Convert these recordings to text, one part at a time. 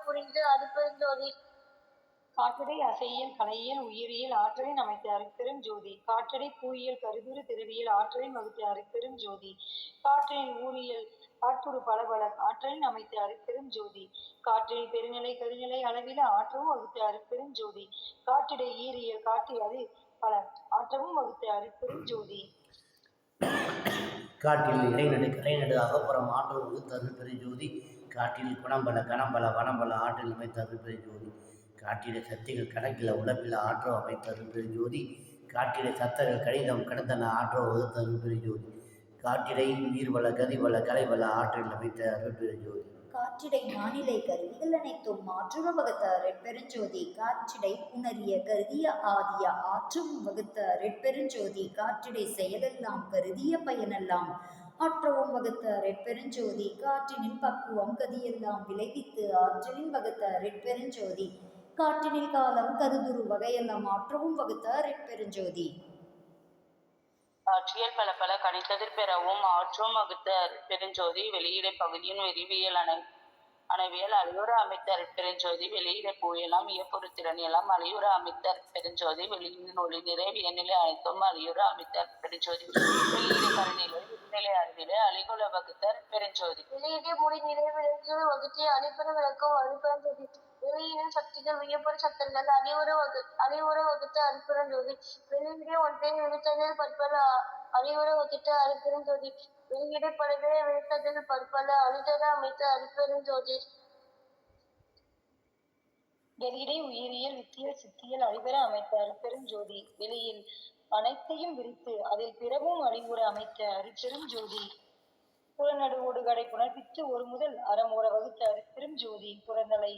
புரிந்து அருட்பெருஞ்சோதி. காற்றடை அசையியல் கலையியல் உயிரியல் ஆற்றலின் அமைத்த அருட்பெரும் ஜோதி. காற்றடை பூயியல் கருதுரு திருவியல் ஆற்றலின் வகுத்த அருட்பெரும் ஜோதி. காற்றினில் ஊரியல் காற்றுரு பலபல ஆற்றலின் அமைத்த அருட்பெரும் ஜோதி. காற்றினில் பெருநிலை கருநிலை அளவில ஆற்றவும் வகுத்த அருட்பெரும் ஜோதி. காற்றிடை ஈரியல் காட்டி அது பல ஆற்றவும் வகுத்த அருட்பெரும் ஜோதி. காட்டில் இடைநடு கரைநடு அகப்புறம் ஆற்றல் வகுத்த அருட்பெரும் ஜோதி. காட்டில் குணம்பல கணம்பல வனம்பல ஆற்றல் அமைத்த அருட்பெரும் ஜோதி. காட்டிட சக்திகள் கணக்கில் உழப்பில் ஆற்றோ அமைத்த அருட்பெரும் ஜோதி. காட்டிட சத்தர்கள் கணிதம் கடந்தன ஆற்றோ வகுத்த அருட்பெரும் ஜோதி. காட்டிடை உயிர்வள கதிவள கலைவள ஆற்றல் அமைத்த அருட்பெரும் ஜோதி. காற்றிடை வானிலை கருவிகள் அனைத்தும் மாற்றுற வகுத்த அருட்பெருஞ்சோதி. காற்றிடை உணரிய கருதிய ஆதிய ஆற்றும் வகுத்த அருட்பெருஞ்சோதி. காற்றிடை செயலெல்லாம் கருதிய பயனெல்லாம் ஆற்றவும் வகுத்த அருட்பெருஞ்சோதி. காற்றினில் பக்குவம் கதியெல்லாம் விளைவித்து ஆற்றலின் வகுத்த அருட்பெருஞ்சோதி. காற்றினில் காலம் கருதுரு வகையெல்லாம் ஆற்றவும் வகுத்த அருட்பெருஞ்சோதி. ஆற்றியல் பல பல கணித்ததிர் பெறவும் ஆற்றும் வகுத்த அருட்பெருஞ்சோதி. வெளியிடை பகுதியின் விரிவியல் அணைவியல் அழியுற அமைத்த அருட்பெருஞ்சோதி. வெளியிடை பூயெல்லாம் இயப்பொருத்திறன் எல்லாம் அழியுற அமைத்த அருட்பெருஞ்சோதி. வெளியின் ஒளி நிறை வியநிலை அனைத்தும் அழியுற அமைத்த அருட்பெருஞ்சோதி. வெளியிடை கருநிலை விரிநிலை அறிநிலை அழிகுல வகுத்த அருட்பெருஞ்சோதி. வெளியிடை மொழி நிலை விளக்கு வகுத்தி அழிப்பெரு விளக்கும் அருட்பெருஞ்சோதி. வெளியின சக்திகள் வியப்பொரு சத்தங்கள் அழிவுற வகுத்த அருட்பெருஞ்சோதி. வெளியிடை ஒன்றை விழுத்ததில் பற்பல அழிவுற வகுத்த அருட்பெருஞ்சோதி. வெளியிடை பலவே விழுத்ததில் பற்பல அழிதர அமைத்த அருட்பெருஞ்சோதி. வெளியிடை உயிரியல் வித்தியல் சித்தியல் அழிபெற அமைத்த அருட்பெரும் ஜோதி. வெளியில் அனைத்தையும் விரித்து அதில் பிறவும் அழிவுற அமைத்த அருட்பெரும் ஜோதி. புறநடுவோடு கடை புணர்ப்பித்து ஒரு முதல் அறம் உற வகுத்த அருட்பெரும் ஜோதி. புறந்தலை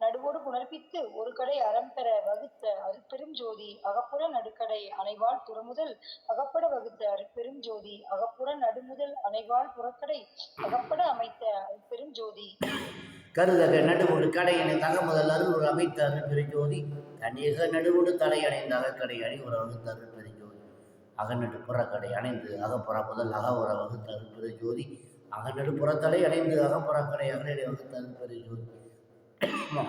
நடுவோடு புணர்ப்பித்து ஒரு கடை அறம் பெற வகுத்த அருட்பெரும் ஜோதி. அகப்புற நடுக்கடை அணைவாள் துறமுதல் அகப்பட வகுத்த அருட்பெரும் ஜோதி. அகப்புற நடுமுதல் அணைவாள் புறக்கடை அகப்பட அமைத்த அருட்பெரும் ஜோதி. கருதக நடுவோடு கடை அணைந்த அகமுதல் அருள் அமைத்த அருட்பெரும் ஜோதி. தனியக நடுவோடு தலை அணைந்த அகக்கடை அணிவுற வகுத்த அருட்பெரும் ஜோதி. அகநடு புறக்கடை அணைந்து அகப்புற முதல் அகவுற வகுத்த அருட்பெரும் ஜோதி. அகநடு புறத்தலை அணைந்து அகப்புறக்கடை அகநடை வகுத்த அருட்பெரும் ஜோதி.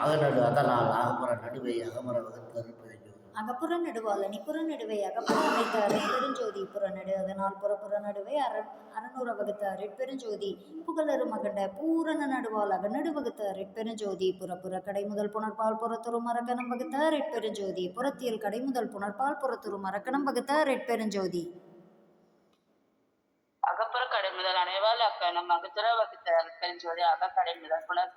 அகநடு அதனால் அகப்புற நடுவை அகமர வகுத்த அருட்பெரும் ஜோதி. அகப்புற நடுவால் அணிப்புற நடுவை அகப்புற அமைத்த அருட்பெருஞ்சோதி. புறநடு அதனால் புறப்புற நடுவை அறநூற வகுத்த அருட்பெருஞ்சோதி. புகழரு மகண்ட பூரண நடுவால் அகநடு வகுத்த அருட்பெருஞ்சோதி. புறப்புற கடை முதல் புணர்பால் புறத்துரு மரக்கணம் வகுத்த அருட்பெருஞ்சோதி. புறத்தியல் கடை முதல் புணர்பால் புறத்துரு மரக்கணம் வகுத்த அருட்பெருஞ்சோதி. அகப்புற கடை முதல் அணைவால் அக்கணம் அகத்துற வகுத்த அருட்பெருஞ்சோதி. அகக்கடை முதல் புணர்